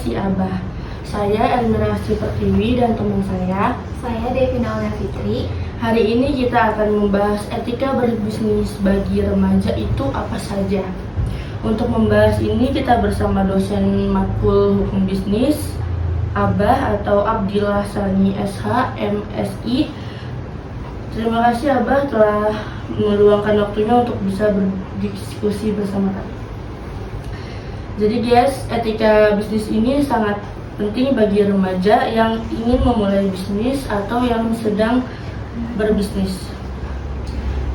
si Abah. Saya Elmira Pertiwi dan teman saya Devina Aulia Fitri. Hari ini kita akan membahas etika berbisnis bagi remaja itu apa saja. Untuk membahas ini kita bersama dosen matkul hukum bisnis Abah atau Abdillah Sani SH MSI. Terima kasih Abah telah meluangkan waktunya untuk bisa berdiskusi bersama kami. Jadi guys, etika bisnis ini sangat penting bagi remaja yang ingin memulai bisnis atau yang sedang berbisnis.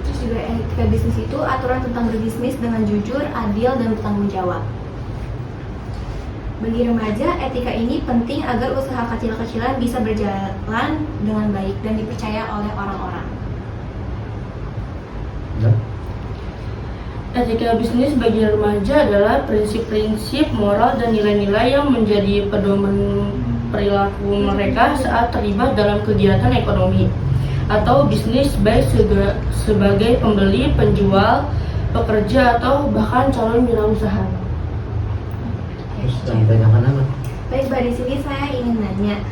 Terus juga etika bisnis itu aturan tentang berbisnis dengan jujur, adil, dan bertanggung jawab. Bagi remaja, etika ini penting agar usaha kecil-kecilan bisa berjalan dengan baik dan dipercaya oleh orang-orang. Etika bisnis bagi remaja adalah prinsip-prinsip moral dan nilai-nilai yang menjadi pedoman perilaku mereka saat terlibat dalam kegiatan ekonomi atau bisnis, baik sebagai pembeli, penjual, pekerja, atau bahkan calon wirausaha. Terus yang ditanyakan apa? Baik, Mbak, di sini saya ingin nanya,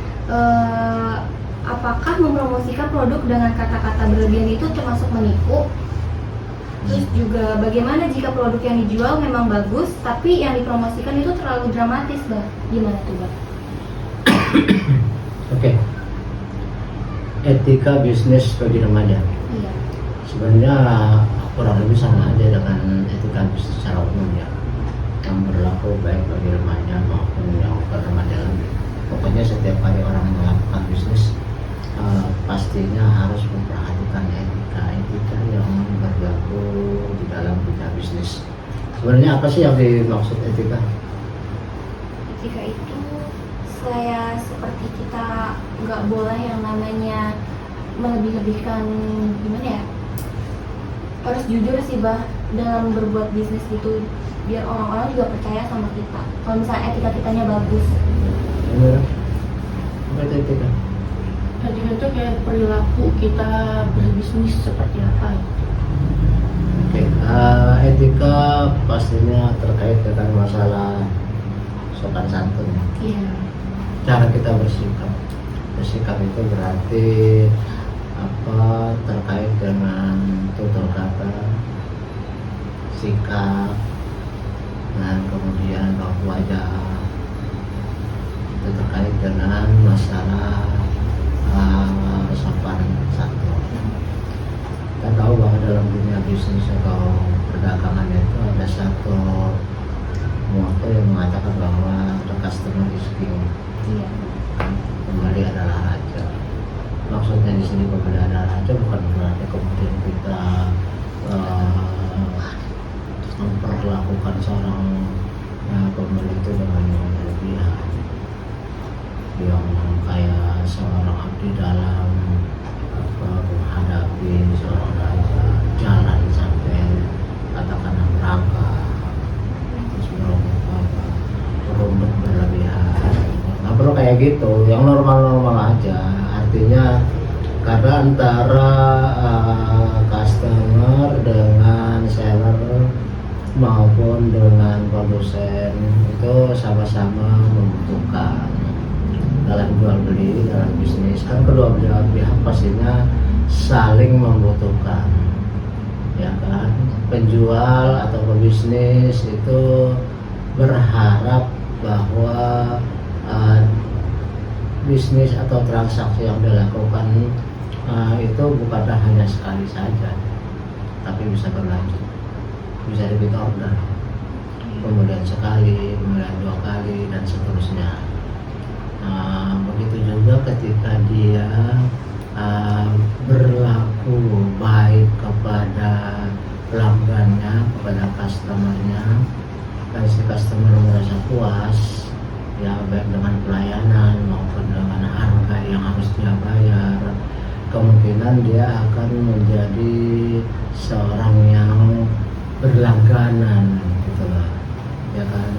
apakah mempromosikan produk dengan kata-kata berlebihan itu termasuk menipu? Terus juga bagaimana jika produk yang dijual memang bagus, tapi yang dipromosikan itu terlalu dramatis, Mbak? Gimana tuh, Mbak? Oke. Etika bisnis bagi remaja. Iya. Sebenarnya kurang lebih sama aja dengan etika bisnis secara umum ya. Yang berlaku baik bagi remaja maupun yang bukan remaja lagi. Pokoknya setiap kali orang melakukan bisnis pastinya harus memperhatikan etika yang berlaku di dalam dunia bisnis. Sebenarnya apa sih yang dimaksud etika? Etika itu saya seperti kita nggak boleh yang namanya melebih-lebihkan, gimana ya? Harus jujur sih, Bah, dalam berbuat bisnis itu biar orang-orang juga percaya sama kita. Kalau misalnya etika kitanya bagus. Benar. Apa itu etika? Etika itu kayak perilaku kita berbisnis seperti apa. Oke, etika pastinya terkait dengan masalah sopan santun. Iya. Cara kita bersikap. Bersikap itu berarti apa terkait dengan tutur kata, sikap, dan kemudian raut wajah. Itu terkait dengan masalah sopan santun. Kita tahu bahwa dalam dunia bisnis atau perdagangan itu ada satu motto yang mengatakan bahwa the customer is king. Iya. Pembeli adalah raja. Maksudnya di sini pembeli adalah raja bukan berarti kemudian kita memperlakukan seorang pembeli itu dengan berlebihan, yang kayak seorang abdi dalam menghadapi seorang raja, jalan sampai katakanlah neraka, terus merunduk berlebihan. Nggak perlu kayak gitu, yang normal-normal aja. Artinya karena antara customer dengan seller maupun dengan produsen itu sama-sama membutuhkan dalam jual beli, dalam bisnis kan kedua belah pihak pastinya saling membutuhkan, ya kan. Penjual atau pebisnis itu berharap bahwa bisnis atau transaksi yang dilakukan itu bukanlah hanya sekali saja, tapi bisa berlanjut, bisa repeat order, kemudian sekali, kemudian dua kali, dan seterusnya. Begitu juga ketika dia berlaku baik kepada pelanggannya, kepada customernya, dan si customer merasa puas, ya baik dengan pelayanan maupun dengan harga yang harus dia bayar, kemungkinan dia akan menjadi seorang yang berlangganan gitu lah, ya kan.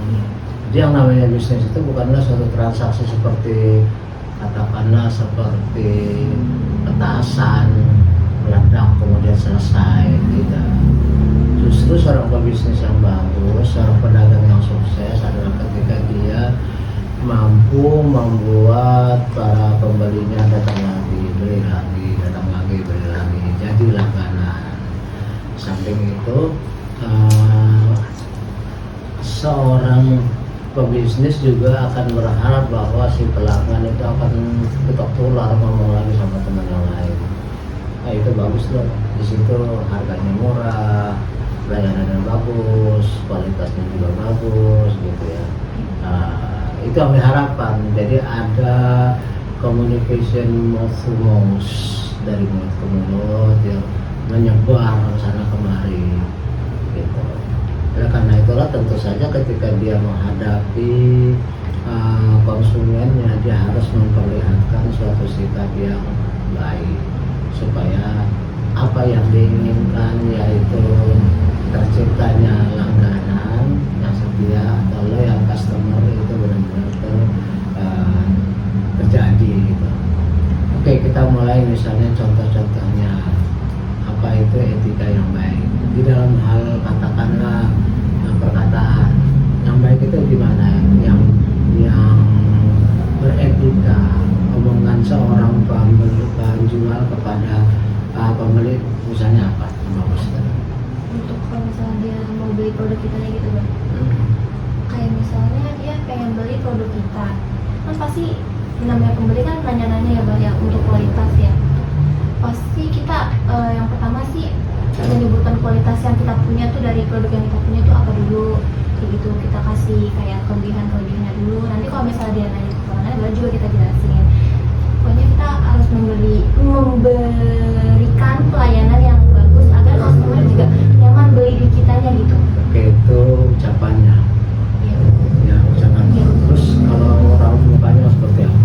Jadi yang namanya bisnis itu bukanlah suatu transaksi seperti katakanlah seperti petasan meledak kemudian selesai, tidak. Justru seorang pebisnis yang bagus, seorang pedagang yang sukses adalah ketika dia membuat para pembelinya datang lagi, beli lagi, datang lagi, beli lagi, jadi langganan. Samping itu seorang pebisnis juga akan berharap bahwa si pelanggan itu akan ketok tular ngomong lagi sama teman yang lain. Nah itu bagus loh, di situ harganya murah, pelayanannya bagus, kualitasnya juga bagus gitu ya. Itu yang diharapkan. Jadi ada communication mouth to mouth, dari mulut ke mulut yang menyebar sana kemari gitu. Oleh karena itulah tentu saja ketika dia menghadapi konsumennya, dia harus memperlihatkan suatu sikap yang baik supaya apa yang diinginkan, yaitu terciptanya langganan yang setia atau loyal customer itu benar-benar terjadi gitu. Oke, kita mulai misalnya contoh-contohnya apa itu etika yang baik di dalam hal katakanlah perkataan yang baik itu gimana, yang beretika, omongan seorang penjual kepada pembeli misalnya apa yang bagus tadi? Untuk kalau misalnya dia mau beli produk kita gitu Bang, kayak misalnya dia pengen beli produk kita, kan pasti namanya pembeli kan nanya-nanya ya Bang ya untuk kualitas ya. Pasti kita yang pertama sih menyebutkan kualitas yang kita punya tuh, dari produk yang kita punya tuh apa dulu, kayak gitu kita kasih kayak kelebihannya dulu. Nanti kalau misalnya dia nanya kekurangannya baru juga kita jelasin. Pokoknya kita harus memberikan pelayanan yang bagus agar customer juga nyaman beli di kitanya gitu. Oke, itu ucapannya. Iya. Ya, ucapannya. Terus kalau orang mukanya seperti apa?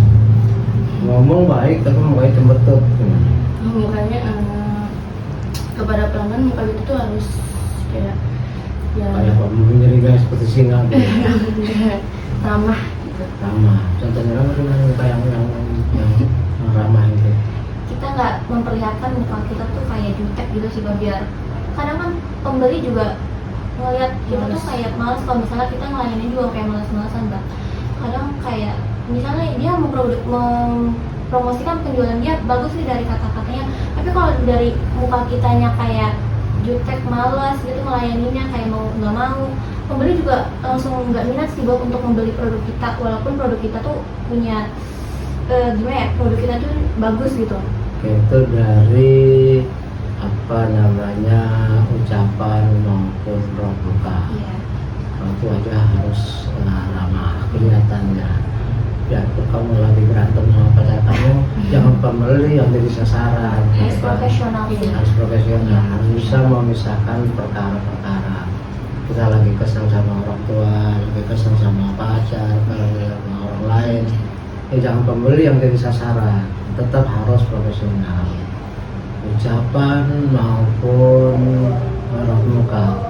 Ngomong baik tapi mukanya cembetut gimana? Mukanya kepada pelanggan muka itu tuh harus kayak ya Kayak apa? Menyeringai seperti singa gitu. ramah gitu. Ramah. Contohnya ramah gimana muka yang ramah itu? Kita nggak memperlihatkan muka kita tuh kayak jutek gitu sih Bang, biar kadang kan pembeli juga ngeliat kita tuh kayak males. Kalau misalnya kita ngelayanin juga kayak males-malesan Bang. Kadang kayak misalnya dia mempromosikan penjualan dia bagus sih dari kata-katanya, tapi kalau dari muka kitanya kayak jutek, malas gitu ngelayaninnya, kayak mau nggak mau, pembeli juga langsung nggak minat sih Bob untuk membeli produk kita, walaupun produk kita tuh punya gimana ya, produk kita tuh bagus gitu. Oke, itu dari apa namanya ucapan maupun raut muka. Iya. Itu aja harus ramah kelihatannya. Biarpun kamu lagi berantem sama pacar kamu, jangan pembeli yang jadi sasaran. Harus profesional sih. Harus profesional, harus bisa memisahkan perkara-perkara. Kita lagi kesel sama orang tua, lagi kesel sama pacar, sama orang lain. Jangan pembeli yang jadi sasaran, tetap harus profesional. Ucapan maupun raut muka.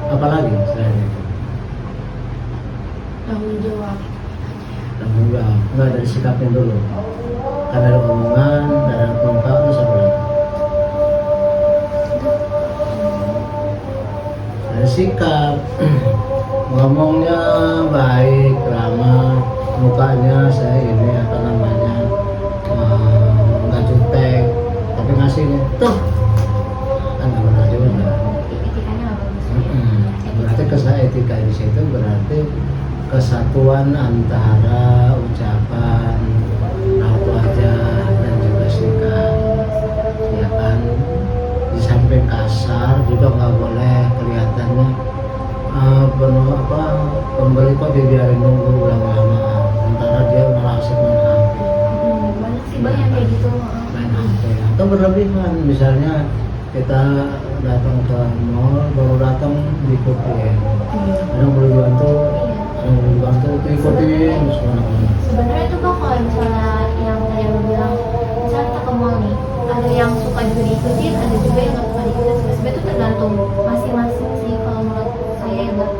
Apalagi selain itu? Tanggung jawab. Tanggung jawab. Enggak, dari sikapnya dulu. Kan dari omongan, dari raut muka, terus apa lagi? Dari sikap. Ngomongnya baik, ramah, mukanya saya ini apa namanya nggak jutek, tapi ngasihnya tuh kan nggak benar juga. Etikanya nggak bagus. Berarti etika di situ berarti kesatuan antara ucapan, raut wajah dan juga sikap, ya kan. Di samping kasar juga nggak boleh kelihatannya pembeli kok dibiarin nunggu lama-lama, sementara dia malah asik main HP. Banyak sih Bang yang kayak gitu. Main HP atau berlebihan, misalnya kita datang ke mall, baru datang diikutin, kadang boleh bantu, itu ikutin semua. Sebenarnya itu Bang, kalau misalnya yang tadi lo bilang, misalnya kita ke mall nih, ada yang suka juga diikutin, ada juga yang nggak suka diikutin. Sebenarnya itu tergantung masing-masing sih kalau menurut saya ya Bang.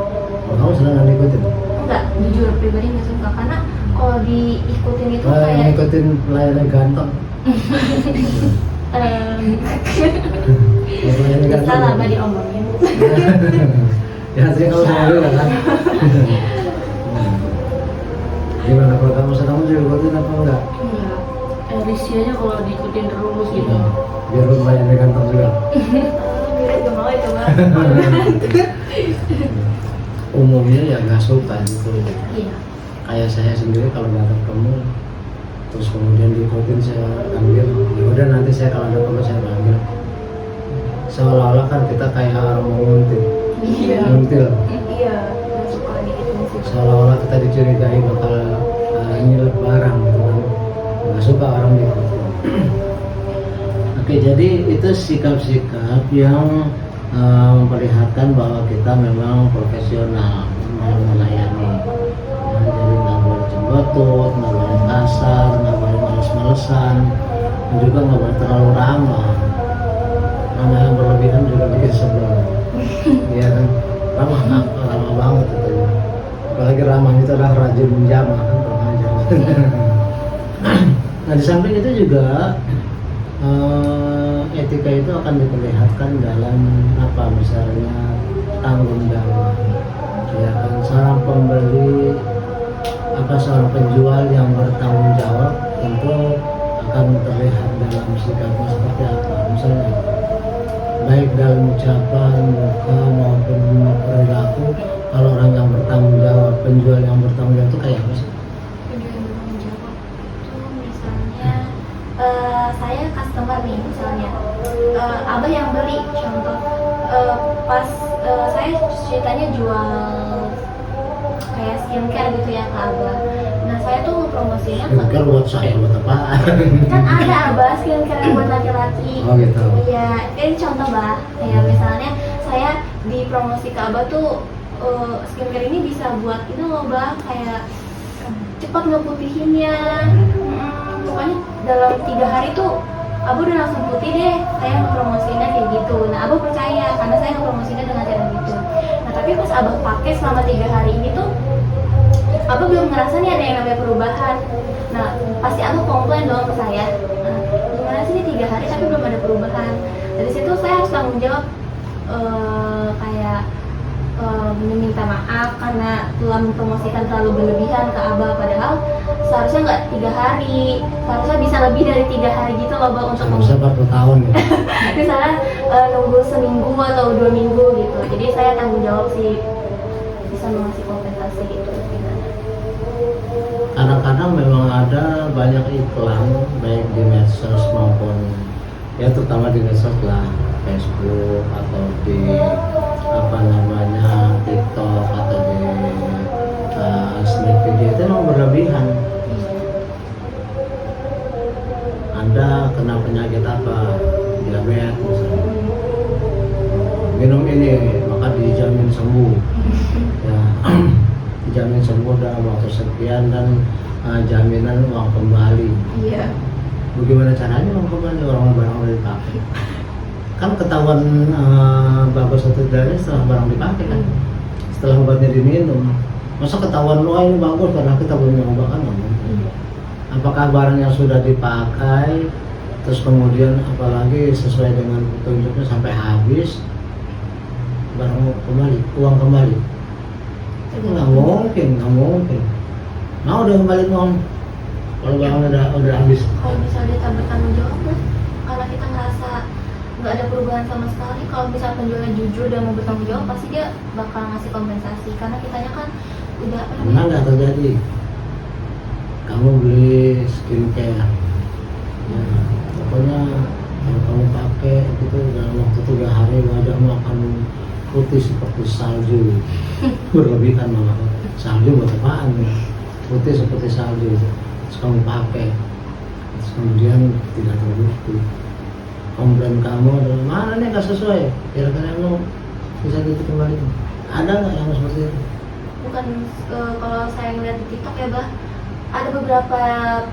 Kamu sedang diikutin? Enggak, jujur pribadi nggak suka, karena kalau diikutin itu Yang kayak ngikutin pelayannya ganteng. bisa lah Mbak diomongin. Ya sih kamu sama dia kan. Gimana kalau kamu sedang enggak? Enggak. Risih aja kalau diikutin terus gitu. Biar lu banyak di kantor juga. Mirip gak mau itu bang. Umumnya ya nggak suka gitu. Iya. Kayak saya sendiri kalau nggak ketemu, terus kemudian diikutin saya ambil, ya udah nanti saya kalau ada perlu saya ambil. Seolah-olah kan kita kayak orang mau nguntit, Iya. nguntil. Iya, gak suka gitu sih. Seolah-olah kita dicurigai bakal nyilep barang gitu kan. Nggak suka orang gitu. Oke, jadi itu sikap-sikap yang memperlihatkan bahwa kita memang profesional dalam melayani. Nah, jadi nggak boleh cemberut, nggak boleh kasar, nggak boleh males-malesan, dan juga nggak boleh terlalu ramah. Ramah yang berlebihan juga bikin sebel. Iya kan, ramah banget itu. Apalagi ramah itu adalah rajin menjamah kan, kurang ajar. Nah, di samping itu juga etika itu akan diperlihatkan dalam apa, misalnya tanggung jawab, ya kan, seorang pembeli seorang penjual yang bertanggung jawab tentu akan terlihat dalam sikapnya seperti apa, misalnya baik dalam ucapan, muka maupun perilaku. Kalau orang yang bertanggung jawab, penjual yang bertanggung jawab itu kayak apa sih? Penjual yang bertanggung jawab itu misalnya saya customer nih misalnya, abah yang beli contoh, pas saya ceritanya jual kayak skincare gitu ya ke abah. Nah saya tuh promosinya Skincare buat saya, buat apaan? kan ada abah skincare yang buat laki-laki. Oh gitu. Iya, ini contoh bah, kayak misalnya saya dipromosi ke abah tuh skincare ini bisa buat itu loh bah, kayak cepat ngeputihinnya. Pokoknya dalam 3 hari tuh abah udah langsung putih deh. Saya ngepromosinya kayak gitu. Nah abah percaya karena saya ngepromosinya dengan cara gitu. Nah tapi pas abah pakai selama 3 hari ini tuh abah belum ngerasa nih ada yang namanya perubahan. Nah pasti abah komplain dong ke saya. Nah, gimana sih ini 3 hari tapi belum ada perubahan. Dari situ saya harus tanggung jawab, kayak meminta maaf karena telah mempromosikan terlalu berlebihan ke abah, padahal seharusnya nggak 3 hari, seharusnya bisa lebih dari 3 hari gitu loh bah, untuk Seharusnya 40 tahun ya. misalnya nunggu seminggu atau 2 minggu gitu. Jadi saya tanggung jawab sih, bisa mengasih kompensasi gitu gimana. Kadang-kadang memang ada banyak iklan baik di medsos maupun ya terutama di medsos lah, Facebook atau di apa namanya TikTok atau di snap video itu memang berlebihan. Anda kena penyakit apa, diabetes misalnya, minum ini maka dijamin sembuh, ya dijamin sembuh dalam waktu sekian dan jaminan uang kembali. Iya. Bagaimana caranya uang kembali, orang barang udah dipakai? Kan ketahuan bagus atau tidaknya setelah barang dipakai kan, setelah obatnya diminum. Masa ketahuan lo ini bagus karena kita belum nyoba kan? Apakah barang yang sudah dipakai terus kemudian apalagi sesuai dengan petunjuknya sampai habis barang kembali, uang kembali? Nggak mungkin. Mau udah kembali uang kalau barang udah habis. Kalau misalnya kita bertanggung jawab lah, karena kita ngerasa nggak ada perubahan sama sekali. Kalau misalnya penjualnya jujur dan mau bertanggung jawab, pasti dia bakal ngasih kompensasi. Karena kitanya kan udah apa Pernah nggak terjadi kamu beli skincare, ya, pokoknya yang kamu pakai itu dalam waktu 3 hari wajahmu akan putih seperti salju, berlebihan malah. Salju buat apaan ya? Putih seperti salju, terus kamu pakai, terus kemudian tidak terbukti. Komplain kamu adalah mana nih nggak sesuai, kira-kira kamu bisa kembali. Ada nggak yang seperti itu? bukan kalau saya ngeliat di TikTok ya bah, ada beberapa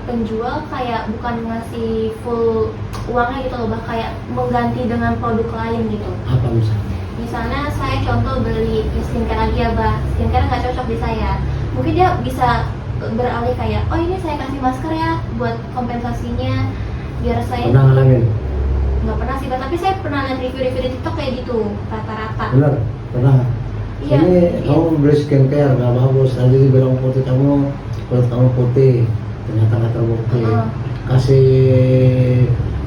penjual kayak bukan ngasih full uangnya gitu loh bah, kayak mengganti dengan produk lain gitu. Apa misalnya? Misalnya saya contoh beli skincare lagi ya bah, skincare nggak cocok di saya, mungkin dia bisa beralih kayak, oh ini saya kasih masker ya buat kompensasinya biar saya. Pernah ngalamin? Nggak pernah sih bah, tapi saya pernah lihat review-review di TikTok kayak gitu rata-rata. Benar, pernah. Iya, Ini iya. kamu beli skincare nggak bagus, tadi bilang putih, kamu kulit kamu putih, ternyata nggak terbukti. Heeh. Kasih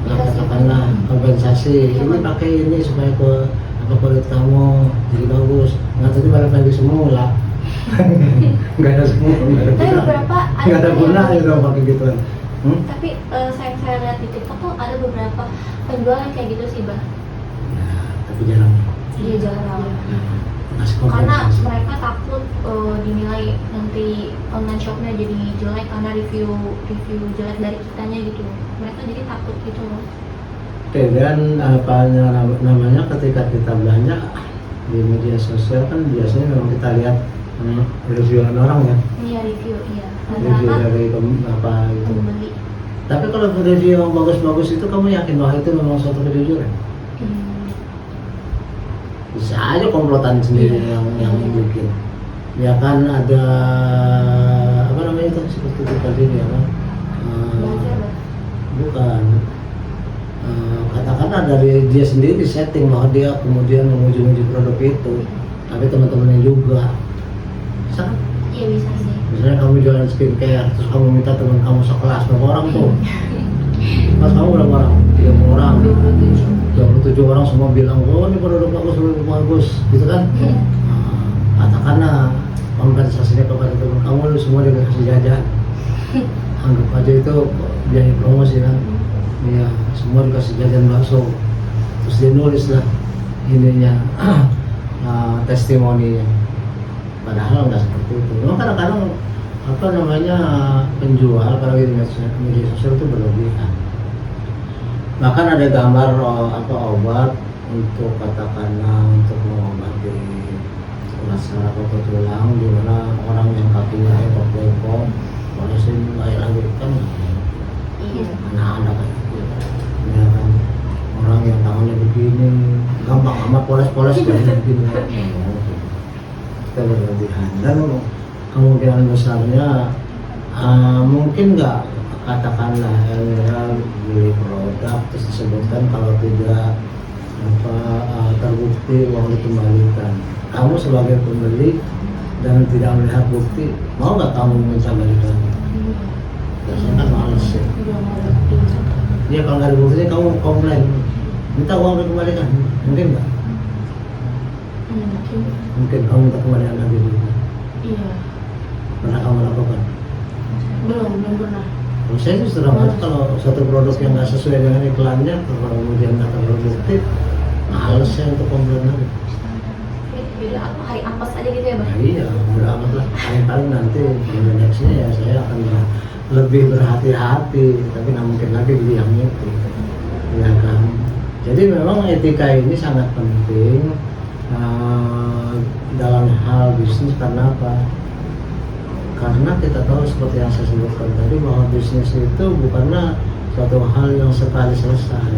katakanlah kompensasi, ini pakai ini supaya kulit kamu jadi bagus, nggak tahu balik lagi semula. Nggak ada semua, Tapi beberapa nggak ada guna yang- itu pakai gituan. Tapi saya lihat di TikTok tuh ada beberapa penjual yang kayak gitu sih, Bah. Nah, tapi jarang. Dia jarang. Kasih Karena kompensasi. mereka takut dinilai nanti online shopnya jadi jelek karena review jelek dari kitanya gitu. Mereka jadi takut gitu loh. Oke, dan apa namanya ketika kita belanja di media sosial kan biasanya memang kita lihat reviewan orang ya, Iya review, iya. review Rata-rata dari apa itu. pembeli. Tapi kalau review yang bagus-bagus itu kamu yakin bahwa itu memang suatu kejujuran? Hmm. Bisa aja komplotan sendiri yang bikin. Ya kan ada apa namanya itu seperti itu tadi ya kan? Buzzer, Bah. Bukan. Katakanlah dari dia sendiri setting bahwa dia kemudian memuji produk itu, tapi teman-temannya juga bisa kan? Iya bisa sih. Misalnya kamu jualan skincare, terus kamu minta teman kamu sekelas berapa orang tuh? Mas kamu berapa orang? 30 orang, 27. 27 orang semua bilang, oh ini produk bagus, gitu kan? Katakanlah kompensasinya kepada teman kamu, lu semua dikasih jajan. Anggap aja itu biaya promosi kan? Iya, semua dikasih jajan bakso. Terus dia nulis lah ininya testimoninya. Padahal nggak seperti itu. Memang kadang-kadang apa namanya penjual kalau di media sosial itu berlebihan. Bahkan ada gambar apa obat untuk katakanlah untuk mengobati masalah patah tulang, di mana orang yang kakinya bengkok, polesin kayak lagi kan, Iya. anak-anak kayak gitu. Ya kan, orang yang tangannya begini, gampang amat poles-poles kayak begini. Kita berlebihan dan kemungkinan besarnya mungkin nggak katakanlah beli produk terus disebutkan kalau tidak terbukti uang dikembalikan. Kamu sebagai pembeli dan tidak melihat bukti, mau nggak kamu minta balikan? Biasanya kan males ya. Ya kalau nggak ada buktinya kamu komplain, minta uang dikembalikan, mungkin nggak? Mungkin. Mungkin kamu minta kembalian lagi dulu. Iya. Pernah kamu lakukan? Belum pernah. Kalau saya justru banget kalau satu produk yang nggak sesuai dengan iklannya, kalau kemudian nggak terbukti, males saya untuk komplain lagi. Beda apa hari apes aja gitu ya, Bah? Nah, iya, beramat lah. Paling nanti di nextnya ya saya akan lebih berhati-hati, tapi nggak mungkin lagi beli yang itu, ya kan? Jadi memang etika ini sangat penting dalam hal bisnis. Karena apa? Karena kita tahu seperti yang saya sebutkan tadi bahwa bisnis itu bukanlah suatu hal yang sekali selesai.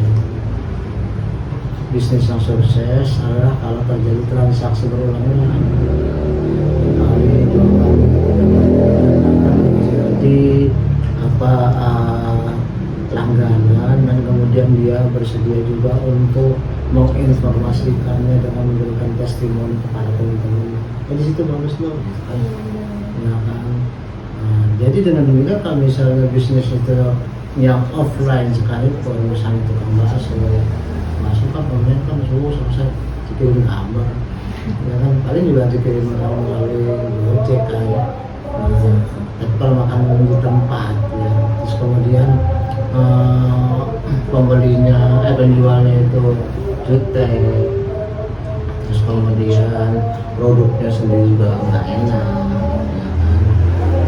Bisnis yang sukses adalah kalau terjadi transaksi berulang-ulang. Kali dua kali jadi apa langganan, dan kemudian dia bersedia juga untuk menginformasikannya dengan memberikan testimoni kepada teman-teman. Jadi situ bagus loh, gitu kan? Ya kan? Jadi dengan demikian kalau misalnya bisnis itu yang offline sekalipun, misalnya tukang bakso, masuk kan online kan susah dikirim gambar, ya kan? Paling juga dikirim melalui Gojek kan. Tapi kalau makan di tempat ya, terus kemudian penjualnya itu jutek, terus kemudian produknya sendiri juga nggak enak, ya kan?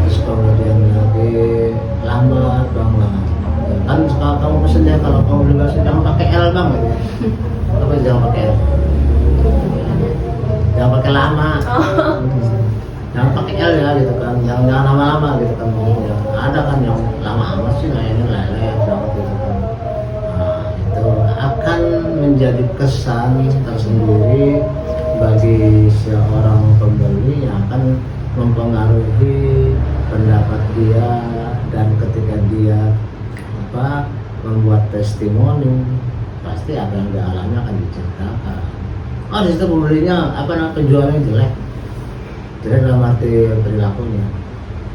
Terus kemudian lagi lambat banget, ya kan? Kalau kamu pesennya, kalau kamu beli bakso jangan pakai L bang, gitu. Apa jangan pakai L? Jangan pakai lama. Jangan pakai L ya gitu kan, jangan lama-lama gitu kan. Ya, ada kan yang lama amat sih, ini lelet banget gitu kan. Nah, itu akan menjadi kesan tersendiri bagi seorang pembeli yang akan mempengaruhi pendapat dia, dan ketika dia membuat testimoni pasti apa yang dialami akan diceritakan. Oh di situ pembelinya penjualnya jelek dalam arti perilakunya,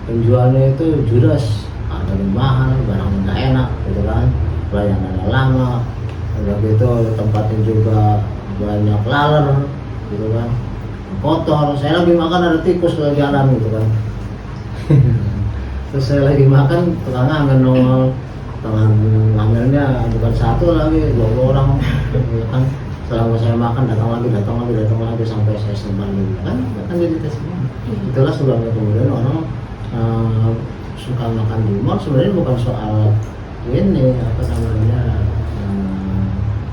penjualnya itu judes, harganya mahal, barangnya nggak enak gitu kan, pelayanannya lama, udah gitu tempatnya juga banyak laler gitu kan, kotor. Saya lagi makan ada tikus di jalan gitu kan. Terus saya lagi makan, tukang ngambil nongol, tukang ngambilnya bukan satu lagi, 20 orang gitu kan. Selama saya makan datang lagi sampai saya sembah dulu kan jadi tes semua. Itulah sebabnya kemudian orang suka makan di mall sebenarnya bukan soal ini apa namanya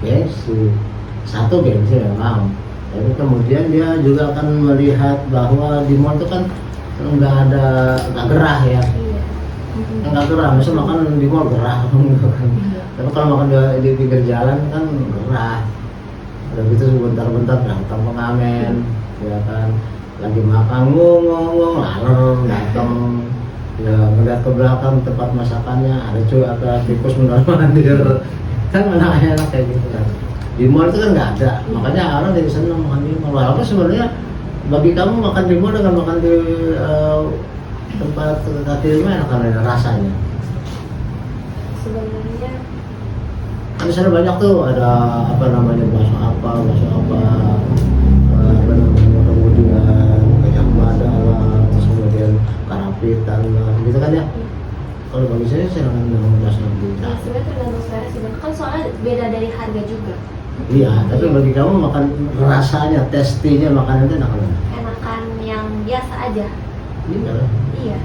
gengsi, satu gengsi memang, tapi kemudian dia juga akan melihat bahwa di mall itu kan nggak gerah ya, nggak gerah. Misalnya makan di mall gerah gitu kan, tapi kalau makan di pinggir jalan kan gerah. Udah gitu sebentar-bentar datang pengamen, ya kan, lagi makan ngomong laler datang, ya ngeliat ke belakang tempat masakannya ada tikus mondar-mandir, kan mana enak kayak gitu kan. Di mall itu kan nggak ada, makanya orang jadi seneng makan di mall. Walaupun sebenarnya bagi kamu makan di mall dengan makan di tempat kaki lima enak karena rasanya. Sebenarnya Kan di sana banyak tuh, ada apa namanya bakso apa namanya, kemudian kacang mada lah, terus kemudian karapitan lah, gitu kan ya. Kalau bagi saya dengan bakso di ya sebenarnya tergantung selera sih, kan soalnya beda dari harga juga. iya, tapi bagi kamu makan rasanya, testinya makanan itu enak banget. Enakan yang biasa aja. Iya. Iya.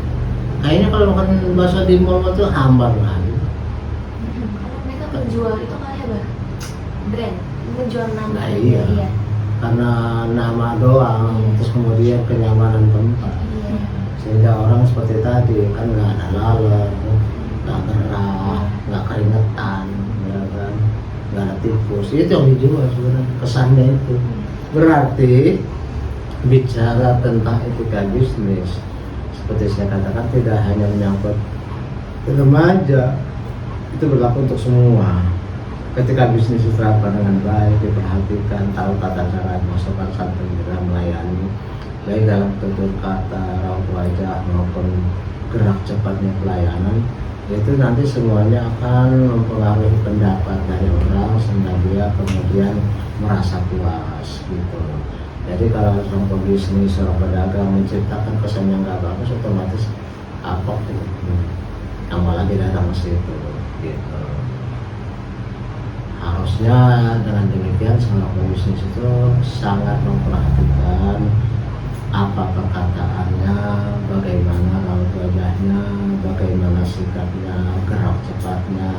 Kayaknya kalau makan bakso di mall tuh hambar lah. Karena mereka menjual itu kali ya, Bah? Brand, menjual nama. Nah, iya. Iya. Karena nama doang, Iya. terus kemudian kenyamanan tempat. Iya. Sehingga orang seperti tadi kan nggak ada laler, nggak gerah, nggak keringetan, ya kan, nggak ada tikus. Itu yang dijual sebenarnya, kesannya itu. Berarti bicara tentang etika bisnis, seperti saya katakan tidak hanya menyangkut remaja, itu berlaku untuk semua. Ketika bisnis diterapkan dengan baik, diperhatikan, tahu tata cara masukkan santun dalam melayani, baik dalam tutur kata, raut wajah maupun gerak cepatnya pelayanan, itu nanti semuanya akan mempengaruhi pendapat dari orang sehingga dia kemudian merasa puas gitu. Jadi kalau seorang pebisnis, seorang pedagang menciptakan kesan yang nggak bagus, otomatis apa gitu, lagi datang ke situ gitu. Harusnya dengan demikian seorang pebisnis itu sangat memperhatikan apa perkataannya, bagaimana raut wajahnya, bagaimana sikapnya, gerak cepatnya,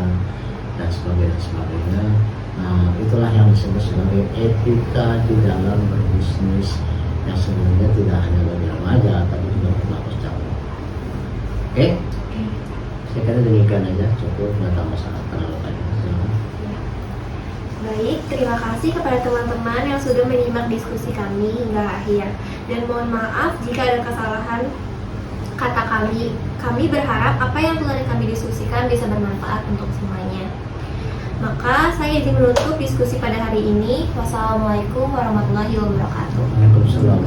dan sebagainya. Nah, itulah yang disebut sebagai etika di dalam berbisnis, yang sebenarnya tidak hanya bagi remaja, tapi juga berlaku secara umum. Oke? Saya kira demikian aja, cukup, nggak tambah sangat terlalu banyak. Baik, terima kasih kepada teman-teman yang sudah menyimak diskusi kami hingga akhir. Dan mohon maaf jika ada kesalahan kata kami. Kami berharap apa yang telah kami diskusikan bisa bermanfaat untuk semuanya. Maka saya izin menutup diskusi pada hari ini. Wassalamualaikum warahmatullahi wabarakatuh. Waalaikumsalam.